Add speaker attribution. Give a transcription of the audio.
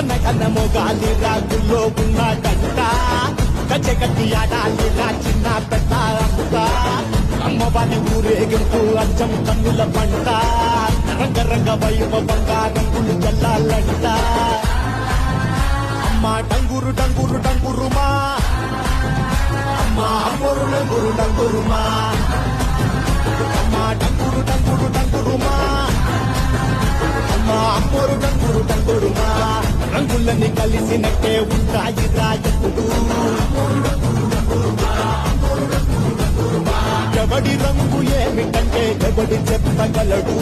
Speaker 1: ఘనఘనము గాలి రాగుల్లో ఉన్నాడంట గచ్చగట్టి ఆడాలి రా చిన్న పెద్ద అంతా అమ్మవారి ఊరేగింపు అచ్చం కన్నుల పంట రంగరంగ వైభవంగా రంగులు జల్లాలంట అమ్మ డంగురు డంగురు డంగురుమా అమ్మ అమ్మోరు డంగురు డంగురుమా అమ్మ డంగురు డంగురు డంగురుమా అమ్మ అమ్మోరు డంగురు డంగురుమా రంగులని కలిసినట్టే ఉంటాయి రాయకుడు ఎవడి రంగు ఏమిటంటే ఎవడి చెప్పగలడు